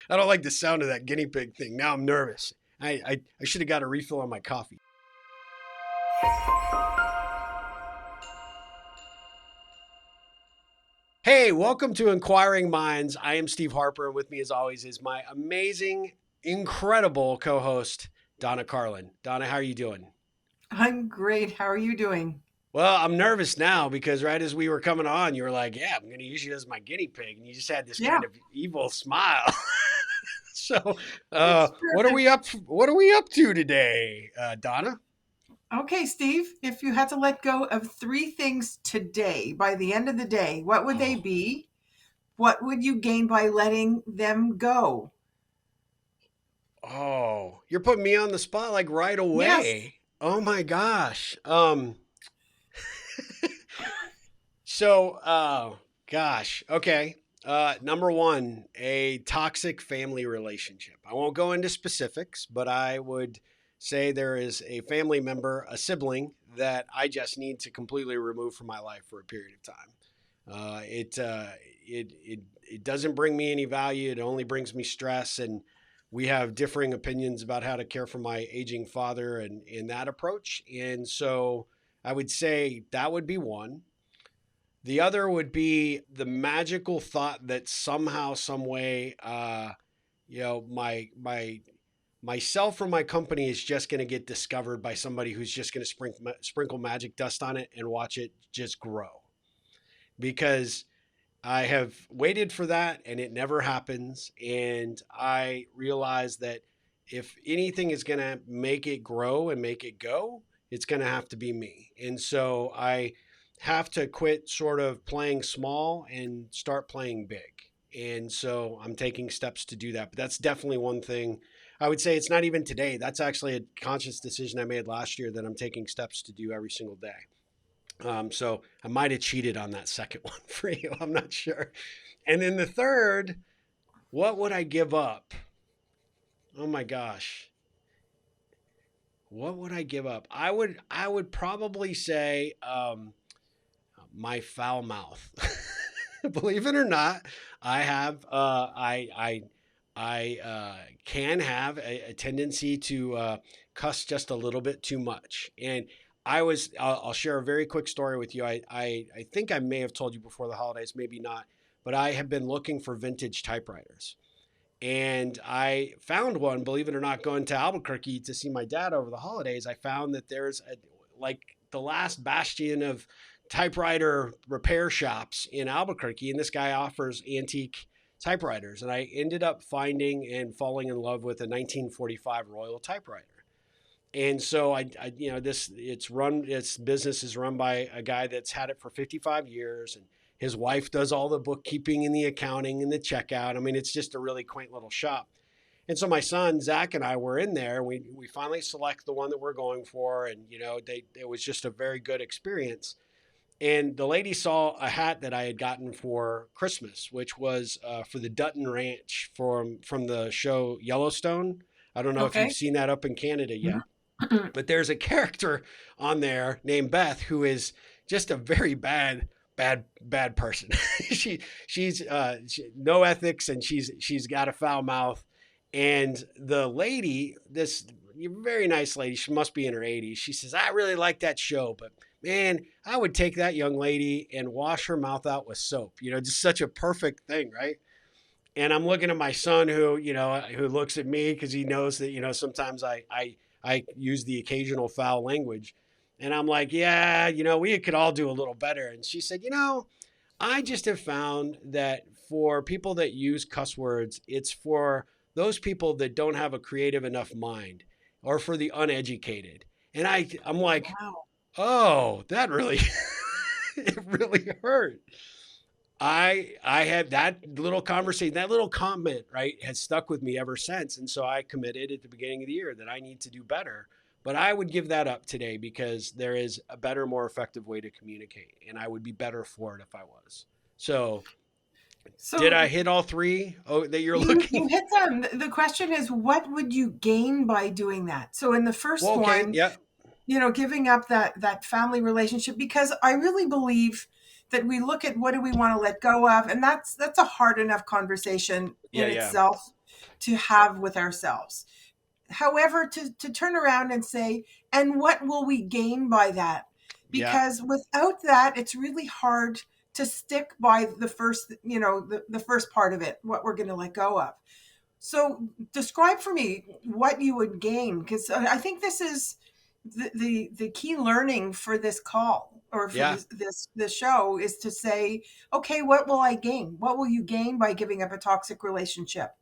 I don't like the sound of that guinea pig thing. Now I'm nervous. I should have got a refill on my coffee. Hey, welcome to Inquiring Minds. I am Steve Harper, and with me, as always, is my amazing, incredible co-host Donna Carlin. Donna, how are you doing? I'm great. How are you doing? Well, I'm nervous now because right as we were coming on, you were like, "Yeah, I'm going to use you as my guinea pig," and you just had this Yeah, kind of evil smile. So, it's what are we perfect. up? What are we up to today, Donna? Okay, Steve, if you had to let go of three things today by the end of the day, what would they Oh, be? What would you gain by letting them go? oh, you're putting me on the spot like right Yes. away. Oh my gosh. Gosh, okay. Number one, a toxic family relationship. I won't go into specifics, but I would say there is a family member, a sibling that I just need to completely remove from my life for a period of time. Uh, it, uh, it doesn't bring me any value. It only brings me stress, and we have differing opinions about how to care for my aging father and in that approach. And so I would say that would be one. The other would be the magical thought that somehow, some way, my myself or my company is just going to get discovered by somebody who's just going to sprinkle magic dust on it and watch it just grow. Because I have waited for that and it never happens. And I realize that if anything is going to make it grow and make it go, it's going to have to be me. And so I have to quit sort of playing small and start playing big. And so I'm taking steps to do that. But that's definitely one thing. I would say it's not even today. That's actually a conscious decision I made last year that I'm taking steps to do every single day. So I might have cheated on that second one for you. I'm not sure. And then the third, what would I give up? Oh my gosh. What would I give up? I would probably say my foul mouth. Believe it or not, I have I can have a tendency to cuss just a little bit too much. And I'll share a very quick story with you. I think I may have told you before the holidays, maybe not, but I have been looking for vintage typewriters. And I found one, believe it or not, going to Albuquerque to see my dad over the holidays. I found that there's like the last bastion of typewriter repair shops in Albuquerque, and this guy offers antique typewriters. And I ended up finding and falling in love with a 1945 Royal typewriter. And so its business is run by a guy that's had it for 55 years, and his wife does all the bookkeeping and the accounting and the checkout. I mean, it's just a really quaint little shop. And so my son Zach and I were in there. We finally select the one that we're going for, and it was just a very good experience. And the lady saw a hat that I had gotten for Christmas, which was for the Dutton Ranch from the show Yellowstone. I don't know if you've Okay. seen that up in Canada yet, Mhm. but there's a character on there named Beth who is just a very bad person. She's no ethics, and she's got a foul mouth. And the lady, this very nice lady, she must be in her 80s. She says, "I really like that show, but man, I would take that young lady and wash her mouth out with soap." Just such a perfect thing, right? And I'm looking at my son who looks at me because he knows that sometimes I use the occasional foul language, and I'm like, yeah, we could all do a little better. And she said, I just have found that for people that use cuss words, it's for those people that don't have a creative enough mind, or for the uneducated. And I'm like, Wow. oh, that really it really hurt. I had that little conversation, that little comment, right, has stuck with me ever since. And so I committed at the beginning of the year that I need to do better. But I would give that up today because there is a better, more effective way to communicate. And I would be better for it if I was. So did So I hit all three that you're you looking? hit them. The question is, what would you gain by doing that? So in the Well, first okay. one, Yeah. giving up that family relationship, because I really believe that we look at what do we want to let go of, and that's a hard enough conversation Yeah. in Yeah. itself. to have with ourselves. However, to turn around and say, and what will we gain by that? Yeah. Because without that, it's really hard to stick by the first, the first part of it, what we're going to let go of. So describe for me what you would gain, because I think this is the key learning for this call, or for Yeah. this show, is to say, okay, what will I gain? What will you gain by giving up a toxic relationship?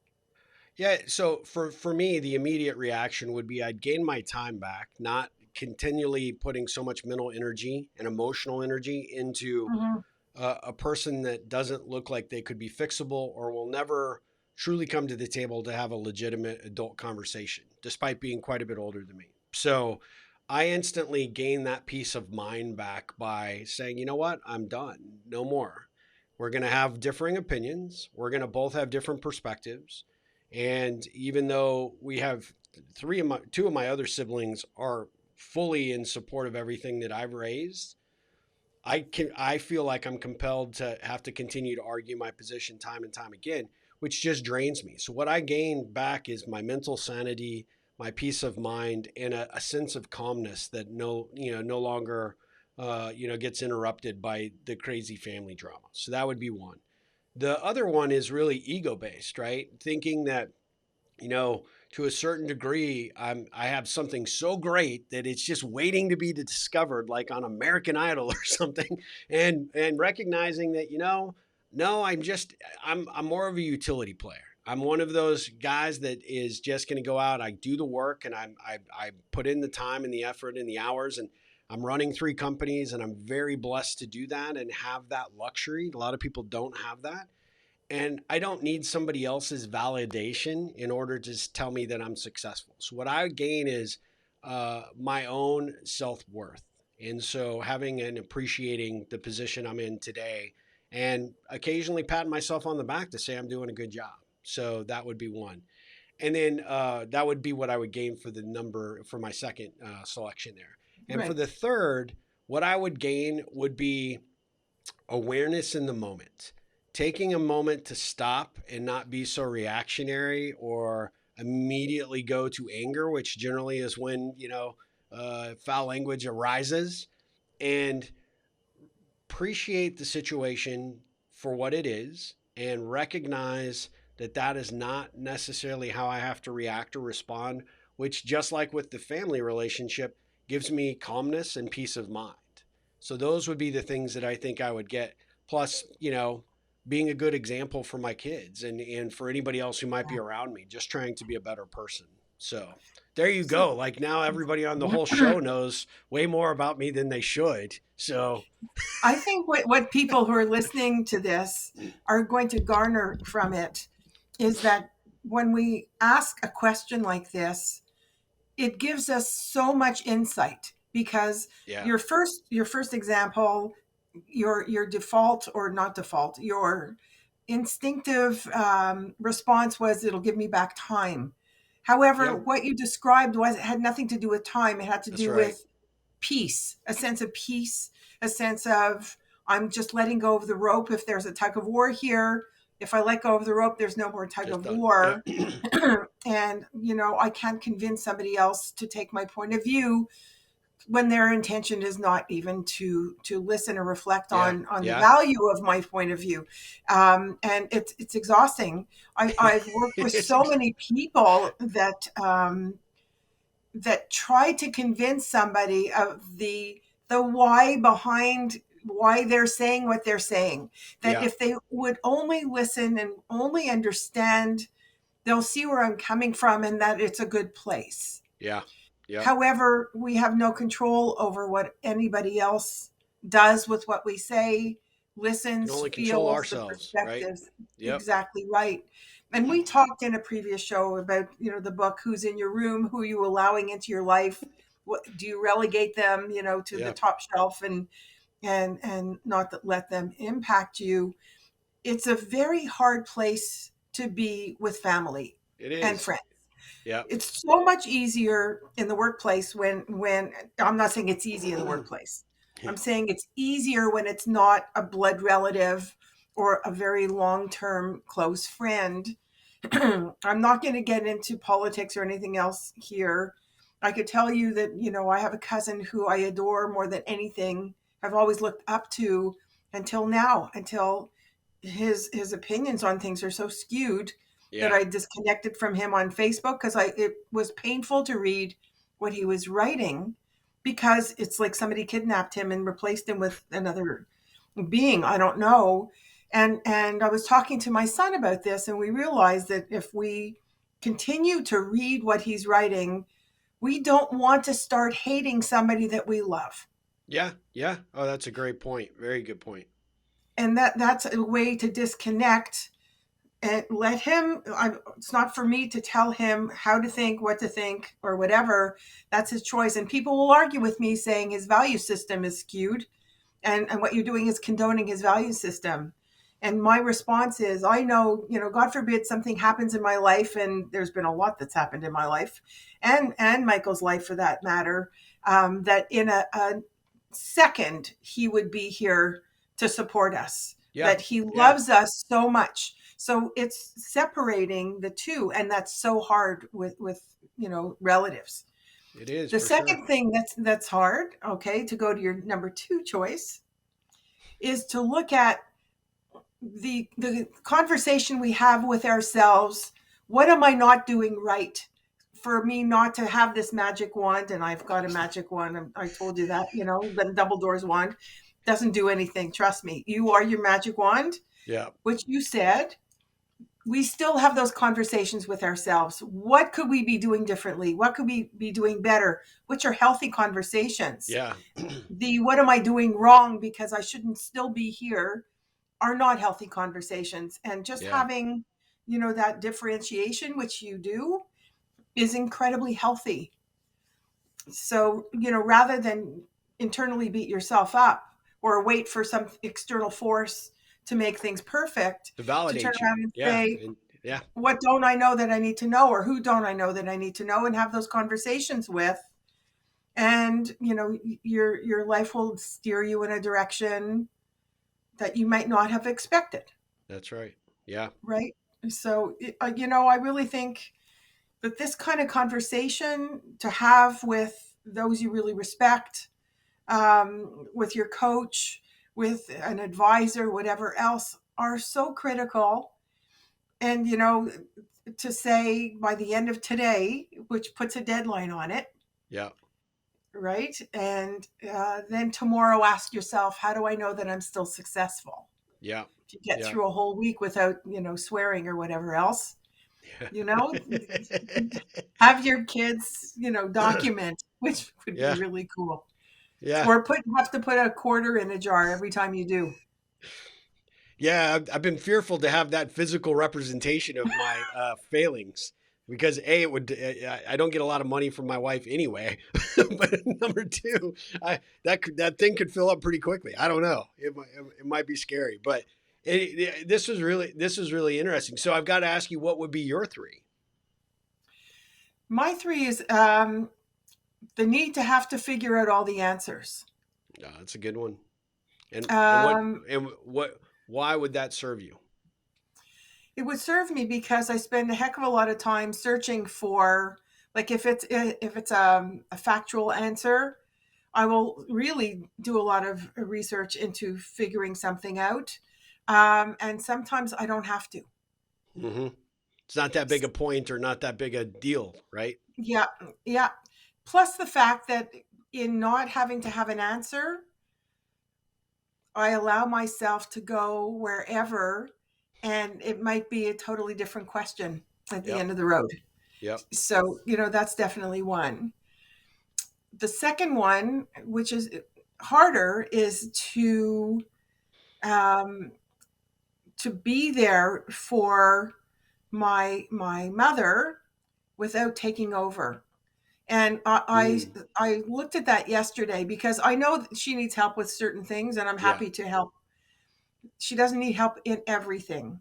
Yeah, so for me, the immediate reaction would be I'd gain my time back, not continually putting so much mental energy and emotional energy into Hmm. a person that doesn't look like they could be fixable or will never truly come to the table to have a legitimate adult conversation, despite being quite a bit older than me. So I instantly gain that peace of mind back by saying, you know what, I'm done, no more. We're going to have differing opinions. We're going to both have different perspectives. And even though we have two of my other siblings are fully in support of everything that I've raised, I feel like I'm compelled to have to continue to argue my position time and time again, which just drains me. So what I gain back is my mental sanity, my peace of mind, and a sense of calmness that no longer gets interrupted by the crazy family drama. So that would be one. The other one is really ego based, right? Thinking that, to a certain degree, I have something so great that it's just waiting to be discovered, like on American Idol or something, and recognizing that, no, I'm more of a utility player. I'm one of those guys that is just going to go out. I do the work, and I put in the time and the effort and the hours, and I'm running three companies, and I'm very blessed to do that and have that luxury. A lot of people don't have that, and I don't need somebody else's validation in order to tell me that I'm successful. So what I gain is my own self worth, and so having and appreciating the position I'm in today, and occasionally patting myself on the back to say I'm doing a good job. So that would be one, and then that would be what I would gain for the number for my second selection there, and for Right. the third, what I would gain would be awareness in the moment, taking a moment to stop and not be so reactionary or immediately go to anger, which generally is when, foul language arises, and appreciate the situation for what it is and recognize that that is not necessarily how I have to react or respond, which, just like with the family relationship, gives me calmness and peace of mind. So, those would be the things that I think I would get. Plus, being a good example for my kids and for anybody else who might be around me, just trying to be a better person. So, there you So go. Like, now everybody on the whole show knows way more about me than they should. So, I think what people who are listening to this are going to garner from it is that when we ask a question like this, it gives us so much insight, because yeah. your first example, your default, or not default, your instinctive response was, it'll give me back time. However, Yep. what you described was, it had nothing to do with time. It had to That's do right. with peace, a sense of peace, a sense of, I'm just letting go of the rope. If there's a tug of war here, if I let go of the rope, there's no more tug Just of done. Yeah. war. And I can't convince somebody else to take my point of view when their intention is not even to listen or reflect Yeah. on the Yeah. value of my point of view. And it's exhausting. I've worked with It's so many people that try to convince somebody of the why behind why they're saying what they're saying, that yeah. if they would only listen and only understand, they'll see where I'm coming from, and that it's a good place. Yeah. Yep. However, we have no control over what anybody else does with what we say, Can listens, only control feels, the ourselves, right? perspectives. Yep. Exactly right. And we talked in a previous show about, the book, Who's in Your Room, who are you allowing into your life? What do you relegate them, to the Yeah. top shelf, and not that let them impact you? It's a very hard place to be with family It and is. friends. Yep. It's so much easier in the workplace, when I'm not saying it's easy in the workplace. I'm saying it's easier when it's not a blood relative or a very long-term close friend, I'm not going to get into politics or anything else here. I could tell you that, I have a cousin who I adore more than anything. I've always looked up to until now, until his opinions on things are so skewed that Yeah. I disconnected from him on Facebook because I it was painful to read what he was writing because it's like somebody kidnapped him and replaced him with another being. I don't know. And I was talking to my son about this, and we realized that if we continue to read what he's writing, we don't want to start hating somebody that we love. Yeah. Yeah. Oh, that's a great point. Very good point. And that's a way to disconnect and let him. It's not for me to tell him how to think, what to think, or whatever. That's his choice. And people will argue with me saying his value system is skewed, and what you're doing is condoning his value system. And my response is, I know, God forbid something happens in my life, and there's been a lot that's happened in my life, and Michael's life for that matter, that in a second he would be here to support us, Yeah. that he Yeah. loves us so much. So it's separating the two, and that's so hard with relatives. It is The for sure. second thing that's hard, okay, to go to your number two choice, is to look at the conversation we have with ourselves. What am I not doing right for me not to have this magic wand? And I've got a magic wand. I told you that, the Dumbledore's wand doesn't do anything. Trust me. You are your magic wand, Yeah. which you said. We still have those conversations with ourselves. What could we be doing differently? What could we be doing better? Which are healthy conversations. Yeah. The what am I doing wrong because I shouldn't still be here are not healthy conversations. And just Yeah. having, that differentiation, which you do, is incredibly healthy. So, rather than internally beat yourself up or wait for some external force to make things perfect, To to turn validate you. around and Yeah. say, And yeah. what don't I know that I need to know, or who don't I know that I need to know, and have those conversations with. And, your life will steer you in a direction that you might not have expected. That's right. Yeah. Right. So, I really think that this kind of conversation to have with those you really respect, with your coach, with an advisor, whatever else, are so critical. And, to say by the end of today, which puts a deadline on it, Yeah. right? And then tomorrow, ask yourself, how do I know that I'm still successful? Yeah. To get Yeah. through a whole week without, swearing or whatever else, you know, have your kids, document, which would be Yeah. really cool. Yeah. Or have to put a quarter in a jar every time you do. Yeah, I've been fearful to have that physical representation of my failings because a it would I don't get a lot of money from my wife anyway, but number two, that thing could fill up pretty quickly. I don't know. It might be scary, but this was really interesting. So I've got to ask you, what would be your three? My three is the need to have to figure out all the answers. That's a good one. Um, And what why would that serve you? it would serve me because I spend a heck of a lot of time searching for, like, if it's a factual answer, I will really do a lot of research into figuring something out. And sometimes I don't have to. Hmm. It's not that big a point or not that big a deal, right? Yeah, yeah. Plus the fact that in not having to have an answer, I allow myself to go wherever, and it might be a totally different question at the Yep. end of the road. Yep. So, that's definitely one. The second one, which is harder, is um, to be there for my mother without taking over. And Mm, I looked at that yesterday because I know that she needs help with certain things, and I'm yeah. happy to help. She doesn't need help in everything,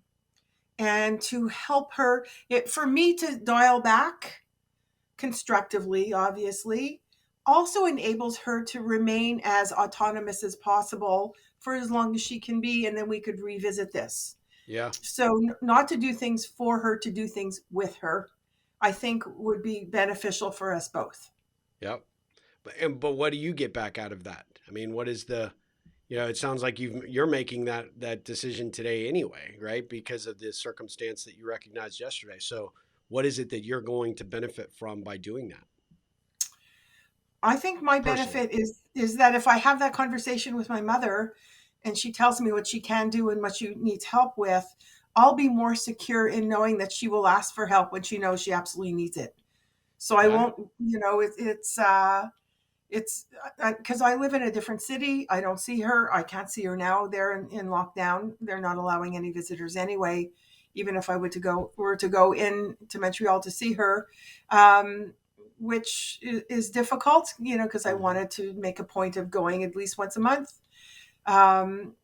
and to help her, for me to dial back constructively, obviously, also enables her to remain as autonomous as possible for as long as she can be, and then we could revisit this. Yeah. So not to do things for her, to do things with her, I think would be beneficial for us both. Yep. But what do you get back out of that? I mean, what is the, it sounds like you're making that decision today anyway, right? Because of the circumstance that you recognized yesterday. So what is it that you're going to benefit from by doing that I think my personally? benefit is that if I have that conversation with my mother and she tells me what she can do and what she needs help with, I'll be more secure in knowing that she will ask for help when she knows she absolutely needs it. So I Yeah. won't, it's because I live in a different city. I don't see her. I can't see her now. They're in lockdown. They're not allowing any visitors anyway. Even if I were to go in to Montreal to see her, um, which is difficult, because I Hmm. wanted to make a point of going at least once a month. Um,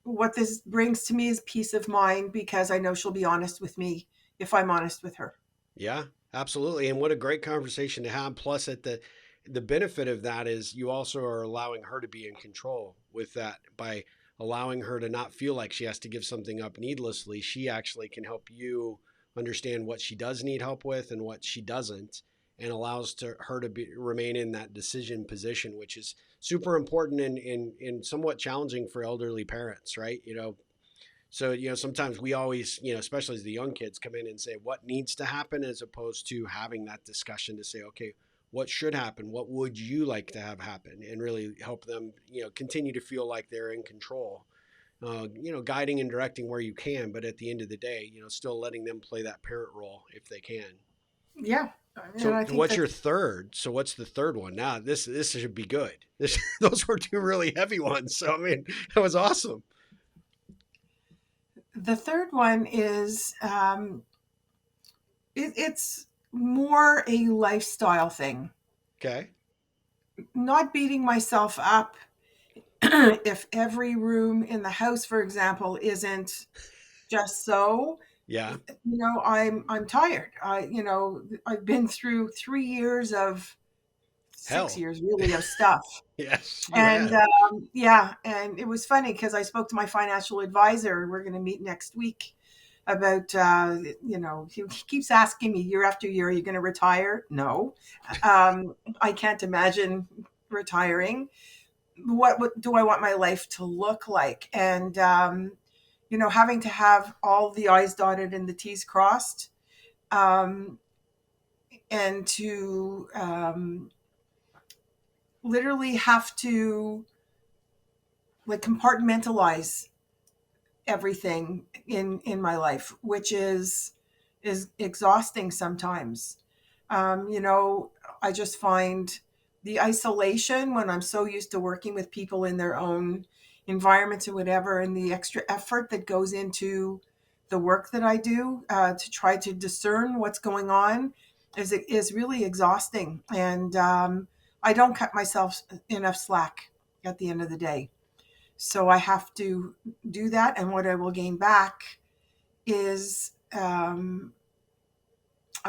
what this brings to me is peace of mind because I know she'll be honest with me if I'm honest with her. Yeah, absolutely. And what a great conversation to have. Plus, at the benefit of that is you also are allowing her to be in control with that by allowing her to not feel like she has to give something up needlessly. She actually can help you understand what she does need help with and what she doesn't, and allows her to remain in that decision position, which is super important and somewhat challenging for elderly parents, right? So, sometimes we always, especially as the young kids come in and say what needs to happen, as opposed to having that discussion to say, okay, what should happen? What would you like to have happen? And really help them, continue to feel like they're in control, guiding and directing where you can. But at the end of the day, still letting them play that parent role if they can. Yeah, and So I think what's that your third? So what's the third one? Now this should be good. Those were two really heavy ones. So I mean, that was awesome. the third one is it's more a lifestyle thing. Okay. Not beating myself up if every room in the house, for example, isn't just so. Yeah. I'm tired. I've been through 3 years of six Hell. years really of stuff. Yes, you And have. yeah, and it was funny because I spoke to my financial advisor. We're going to meet next week about he keeps asking me year after year, are you going to retire? No. I can't imagine retiring. What do I want my life to look like? And having to have all the i's dotted and the t's crossed, um, and to literally have to like compartmentalize everything in my life, which is exhausting sometimes. I just find the isolation when I'm so used to working with people in their own environments or whatever, and the extra effort that goes into the work that I do to try to discern what's going on is really exhausting. And I don't cut myself enough slack at the end of the day. So I have to do that. And what I will gain back is, I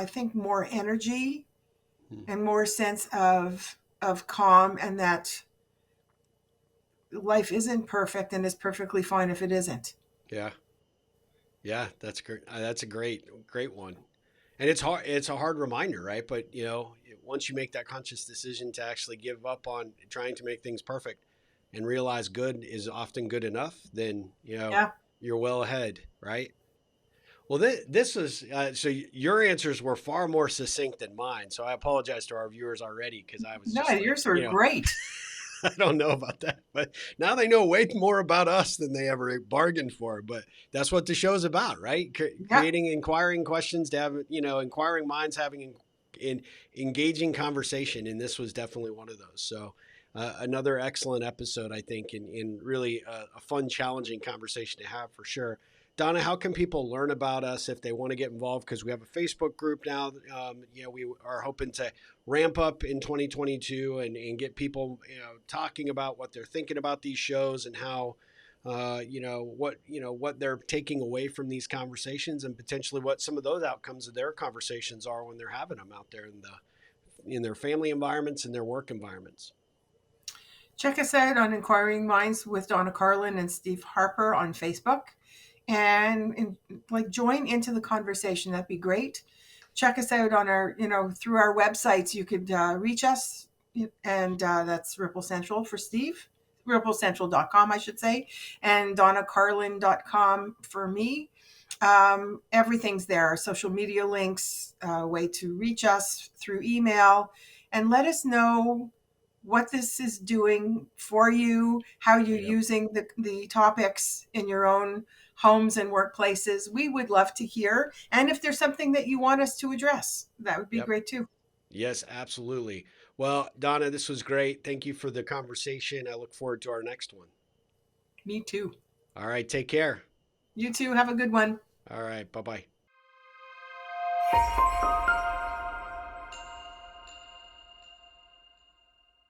think, more energy Hmm. and more sense of calm, and that life isn't perfect and it's perfectly fine if it isn't. Yeah. Yeah, that's great. That's a great one. And it's hard. It's a hard reminder, right? But once you make that conscious decision to actually give up on trying to make things perfect and realize good is often good enough, then Yeah. you're well ahead, right? Well, this is so your answers were far more succinct than mine. So I apologize to our viewers already because I was No, just like, yours were great. I don't know about that, but now they know way more about us than they ever bargained for. But that's what the show's about, right? Yeah. Creating inquiring questions to have, inquiring minds having in engaging conversation. And this was definitely one of those. So another excellent episode, I think, and really a fun, challenging conversation to have for sure. Donna, how can people learn about us if they want to get involved? Because we have a Facebook group now. We are hoping to ramp up in 2022 and get people talking about what they're thinking about these shows and how what they're taking away from these conversations and potentially what some of those outcomes of their conversations are when they're having them out there in their family environments and their work environments. Check us out on Inquiring Minds with Donna Carlin and Steve Harper on Facebook. and like join into the conversation. That'd be great. Check us out on our, through our websites. You could reach us, and that's Ripple Central for Steve, ripplecentral.com, I should say, and donnacarlin.com for me. Everything's there. Our social media links, way to reach us through email, and let us know what this is doing for you, how you're Yep. using the topics in your own homes and workplaces. We would love to hear. And if there's something that you want us to address, that would be Yep. great too. Yes, absolutely. Well, Donna, this was great. Thank you for the conversation. I look forward to our next one. Me too. All right. Take care. You too. Have a good one. All right. Bye bye.